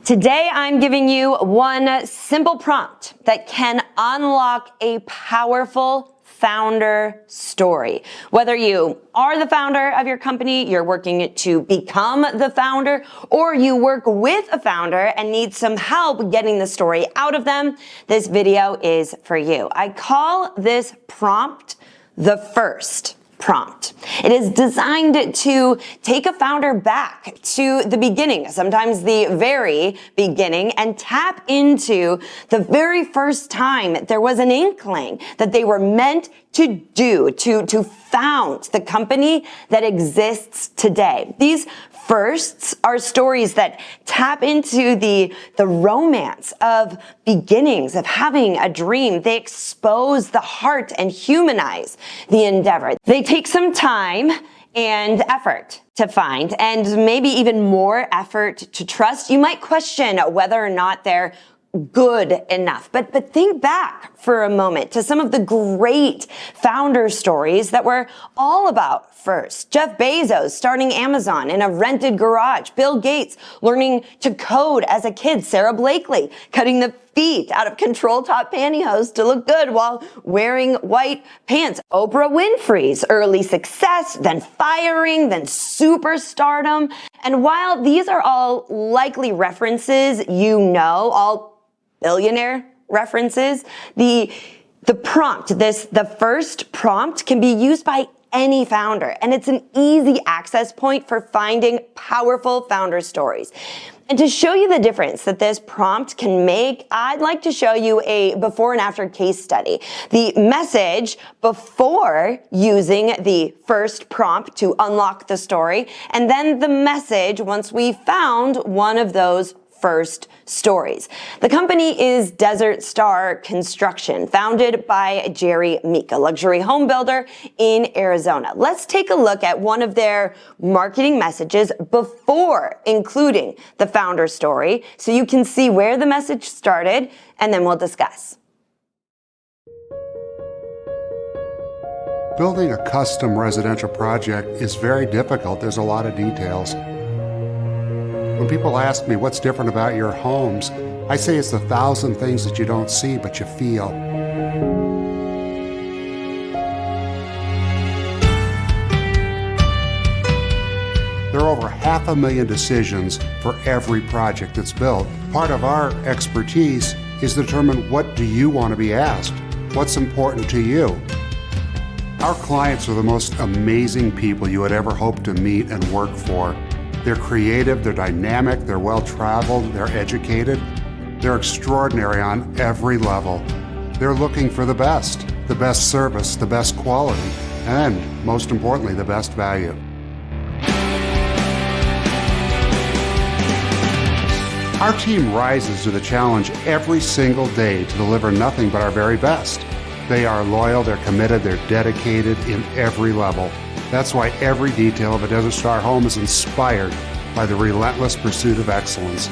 Today, I'm giving you one simple prompt that can unlock a powerful founder story. Whether you are the founder of your company, you're working to become the founder, or you work with a founder and need some help getting the story out of them, this video is for you. I call this prompt the first prompt. It is designed to take a founder back to the beginning, sometimes the very beginning, and tap into the very first time there was an inkling that they were meant to do, to found the company that exists today. These firsts are stories that tap into the romance of beginnings, of having a dream. They expose the heart and humanize the endeavor. They take some time and effort to find, and maybe even more effort to trust. You might question whether or not they're good enough. But think back for a moment to some of the great founder stories that were all about first. Jeff Bezos starting Amazon in a rented garage. Bill Gates learning to code as a kid. Sarah Blakely cutting the feet out of control top pantyhose to look good while wearing white pants. Oprah Winfrey's early success, then firing, then superstardom. And while these are all likely references all billionaire references, the first prompt can be used by any founder, and it's an easy access point for finding powerful founder stories. And to show you the difference that this prompt can make, I'd like to show you a before and after case study. The message before using the first prompt to unlock the story, and then the message once we found one of those first stories. The company is Desert Star Construction, founded by Jerry Meek, a luxury home builder in Arizona. Let's take a look at one of their marketing messages before including the founder story so you can see where the message started, and then we'll discuss. Building a custom residential project is very difficult. There's a lot of details. When people ask me what's different about your homes, I say it's the 1,000 things that you don't see but you feel. There are over 500,000 decisions for every project that's built. Part of our expertise is to determine what do you want to be asked? What's important to you? Our clients are the most amazing people you would ever hope to meet and work for. They're creative, they're dynamic, they're well-traveled, they're educated. They're extraordinary on every level. They're looking for the best service, the best quality, and most importantly, the best value. Our team rises to the challenge every single day to deliver nothing but our very best. They are loyal, they're committed, they're dedicated in every level. That's why every detail of a Desert Star home is inspired by the relentless pursuit of excellence.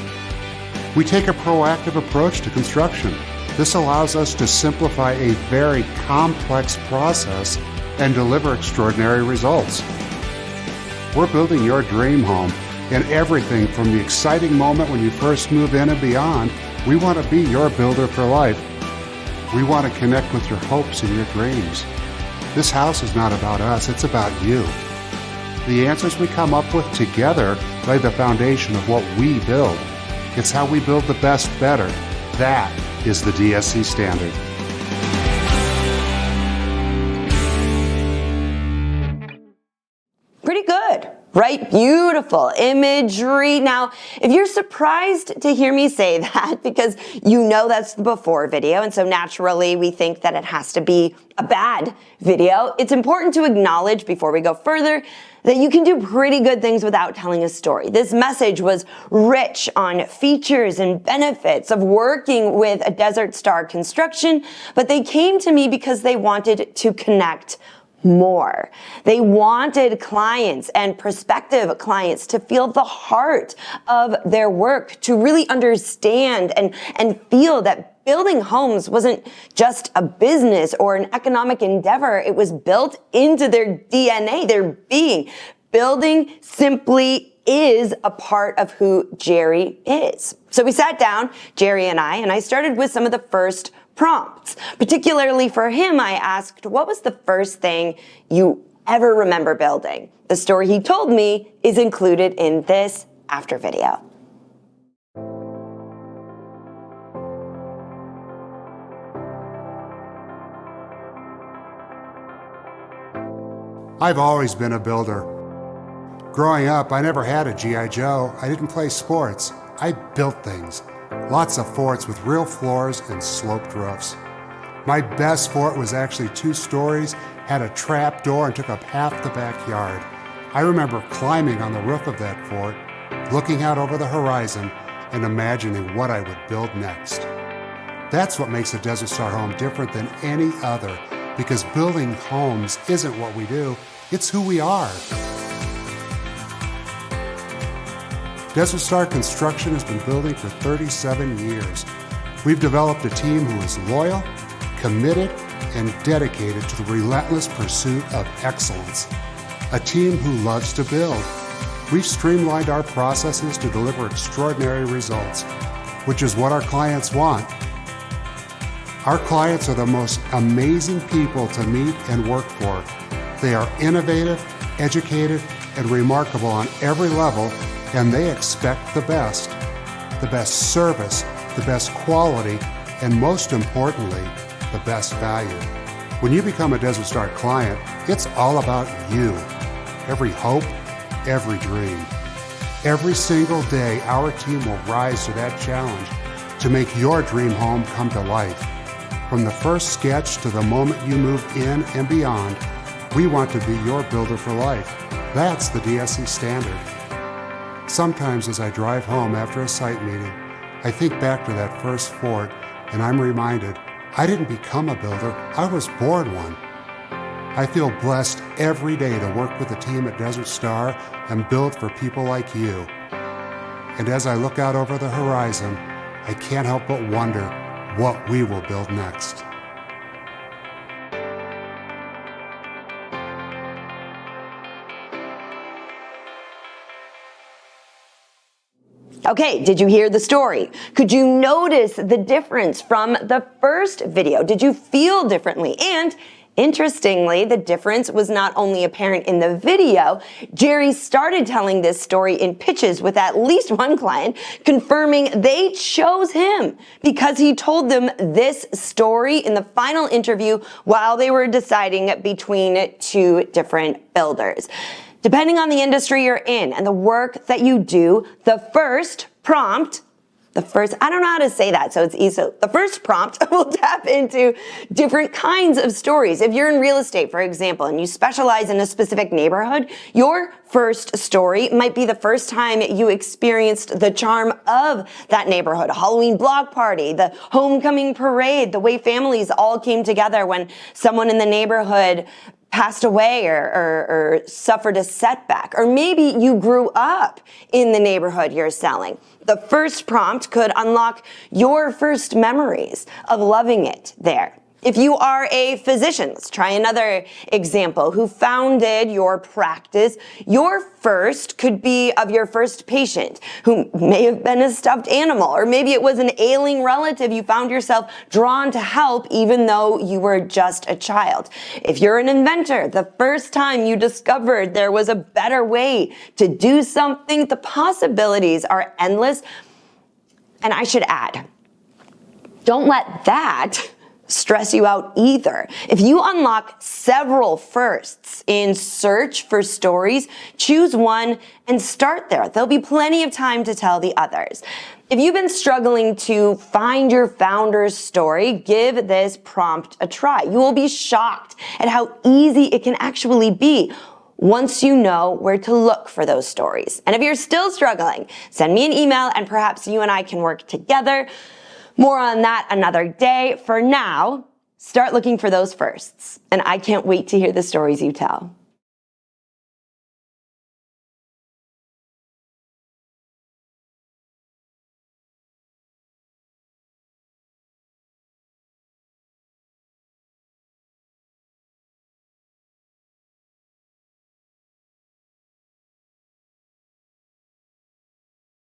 We take a proactive approach to construction. This allows us to simplify a very complex process and deliver extraordinary results. We're building your dream home, and everything from the exciting moment when you first move in and beyond, we want to be your builder for life. We want to connect with your hopes and your dreams. This house is not about us, it's about you. The answers we come up with together lay the foundation of what we build. It's how we build the best better. That is the DSC standard. Pretty good, right? Beautiful imagery. Now, if you're surprised to hear me say that, because you know that's the before video, and so naturally we think that it has to be a bad video, it's important to acknowledge before we go further that you can do pretty good things without telling a story. This message was rich on features and benefits of working with a Desert Star Construction, but they came to me because they wanted to connect more. They wanted clients and prospective clients to feel the heart of their work, to really understand and feel that building homes wasn't just a business or an economic endeavor. It was built into their DNA, their being. Building simply is a part of who Jerry is. So we sat down, Jerry and I started with some of the first prompts. Particularly for him, I asked, what was the first thing you ever remember building? The story he told me is included in this after video. I've always been a builder. Growing up, I never had a G.I. Joe. I didn't play sports. I built things. Lots of forts with real floors and sloped roofs. My best fort was actually 2 stories, had a trap door, and took up half the backyard. I remember climbing on the roof of that fort, looking out over the horizon, and imagining what I would build next. That's what makes a Desert Star home different than any other, because building homes isn't what we do, it's who we are. Desert Star Construction has been building for 37 years. We've developed a team who is loyal, committed, and dedicated to the relentless pursuit of excellence. A team who loves to build. We've streamlined our processes to deliver extraordinary results, which is what our clients want. Our clients are the most amazing people to meet and work for. They are innovative, educated, and remarkable on every level, and they expect the best service, the best quality, and most importantly, the best value. When you become a Desert Star client, it's all about you. Every hope, every dream. Every single day, our team will rise to that challenge to make your dream home come to life. From the first sketch to the moment you move in and beyond, we want to be your builder for life. That's the DSC standard. Sometimes as I drive home after a site meeting, I think back to that first fort and I'm reminded, I didn't become a builder, I was born one. I feel blessed every day to work with the team at Desert Star and build for people like you. And as I look out over the horizon, I can't help but wonder what we will build next. Okay, did you hear the story? Could you notice the difference from the first video? Did you feel differently? And interestingly, the difference was not only apparent in the video. Jerry started telling this story in pitches with at least one client, confirming they chose him because he told them this story in the final interview while they were deciding between 2 different builders. Depending on the industry you're in and the work that you do, the first prompt, I don't know how to say that, so it's easy. So the first prompt will tap into different kinds of stories. If you're in real estate, for example, and you specialize in a specific neighborhood, your first story might be the first time you experienced the charm of that neighborhood, a Halloween block party, the homecoming parade, the way families all came together when someone in the neighborhood passed away or suffered a setback, or maybe you grew up in the neighborhood you're selling. The first prompt could unlock your first memories of loving it there. If you are a physician, let's try another example, who founded your practice, your first could be of your first patient, who may have been a stuffed animal, or maybe it was an ailing relative you found yourself drawn to help even though you were just a child. If you're an inventor, the first time you discovered there was a better way to do something, the possibilities are endless. And I should add, don't let that stress you out either. If you unlock several firsts in search for stories, choose one and start there. There'll be plenty of time to tell the others. If you've been struggling to find your founder's story, give this prompt a try. You will be shocked at how easy it can actually be once you know where to look for those stories. And if you're still struggling, send me an email and perhaps you and I can work together. More on that another day. For now, start looking for those firsts. And I can't wait to hear the stories you tell.